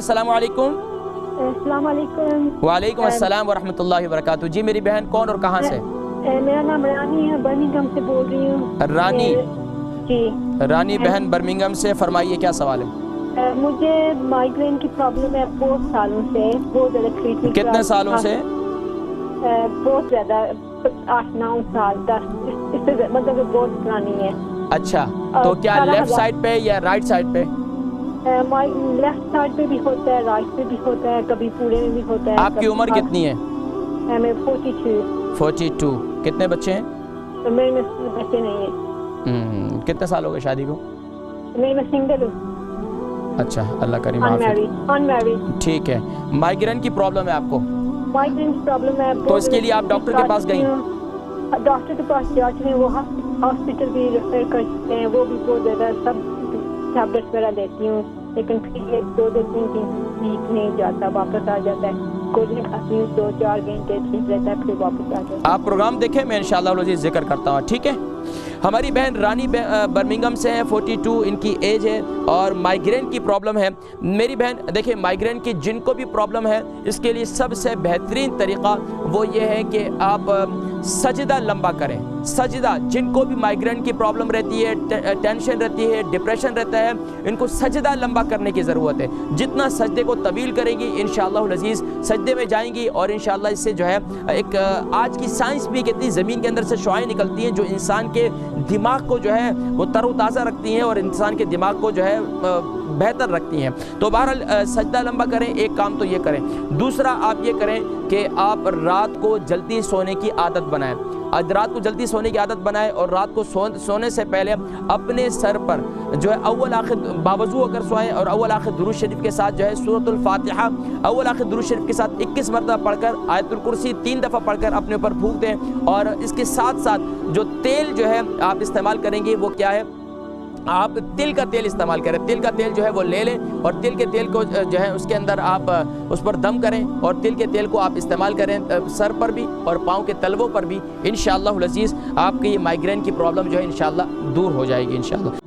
अस्सलाम वालेकुम। अस्सलाम वालेकुम। वालेकुम अस्सलाम वरहमतुल्लाहि वबरकातुहू। जी मेरी बहन कौन और कहाँ से? मेरा नाम रानी है, बर्मिंघम से बोल रही हूँ। रानी जी। रानी बहन बर्मिंघम से, फरमाइए क्या सवाल है? मुझे माइग्रेन की प्रॉब्लम है बहुत सालों से, बहुत ज़्यादा ट्रीटमेंट। कितने सालों से? बहुत ज़्यादा, 8-9 साल, 10, इससे मतलब बहुत पुरानी है। अच्छा, तो क्या लेफ्ट साइड पे या राइट साइड पे? लेफ्ट साइड पे भी होता है, राइट पे भी होता है, कभी पूरे में भी होता है। आपकी उम्र कितनी है? मैं 42। 42। कितने बच्चे हैं? तो मेरे में बच्चे नहीं है। कितने साल हो गए शादी को? मैं सिंगल हूँ। अच्छा, अल्लाह करीम। अनमैरिड। ठीक है। माइग्रेन की प्रॉब्लम है आपको? माइग्रेन की प्रॉब्लम है। तो इसके लिए आप डॉक्टर के पास गई? डॉक्टर के पास जाते हैं, वो हॉस्पिटल भी रेफर करते हैं, वो भी बहुत ज़्यादा सब टैबलेट्स वगैरह देती हूँ, लेकिन फिर ये 2-3 दिन ठीक नहीं जाता, वापस आ जाता है। गोलियाँ खाती हूँ, 2-4 घंटे ठीक रहता है, फिर वापस आ जाता है। आप प्रोग्राम देखें, मैं इंशाअल्लाह जिक्र करता हूँ, ठीक है? हमारी बहन रानी बर्मिंघम से है, 42 इनकी एज है और माइग्रेन की प्रॉब्लम है। मेरी बहन देखिए, माइग्रेन की जिनको भी प्रॉब्लम है, इसके लिए सबसे बेहतरीन तरीक़ा वो ये है कि आप सजदा लंबा करें। सजदा, जिनको भी माइग्रेन की प्रॉब्लम रहती है, टेंशन रहती है, डिप्रेशन रहता है, इनको सजदा लंबा करने की ज़रूरत है। जितना सजदे को तवील करेंगी, इंशाअल्लाह अज़ीज़ सजदे में जाएंगी और इंशाअल्लाह इससे जो है एक आज की साइंस भी कहती है, ज़मीन के अंदर से शुआएं निकलती हैं जो इंसान के दिमाग को जो है वो तरोताज़ा रखती हैं और इंसान के दिमाग को जो है बेहतर रखती हैं। तो बहरहाल सजदा लंबा करें, एक काम तो ये करें। दूसरा आप ये करें कि आप रात को जल्दी सोने की आदत बनाएं। आज रात को जल्दी सोने की आदत बनाएं और रात को सोने से पहले अपने सर पर जो है अव्वल आखिर बावजू अगर सोएं और अव्वल आखिर दुरूद शरीफ के साथ जो है सूरतुल फातिहा अव्वल आखिर दुरूद शरीफ के साथ 21 मरतबा पढ़कर आयतुल कुर्सी 3 दफ़ा पढ़कर अपने ऊपर फूंक दें। और इसके साथ साथ जो तेल जो है आप इस्तेमाल करेंगे वो क्या है, आप तिल का तेल इस्तेमाल करें। तिल का तेल जो है वो ले लें और तिल के तेल को जो है उसके अंदर आप उस पर दम करें और तिल के तेल को आप इस्तेमाल करें सर पर भी और पाँव के तलवों पर भी। इंशाअल्लाह अज़ीज़ आपकी ये माइग्रेन की प्रॉब्लम जो है इंशाअल्लाह दूर हो जाएगी इंशाअल्लाह।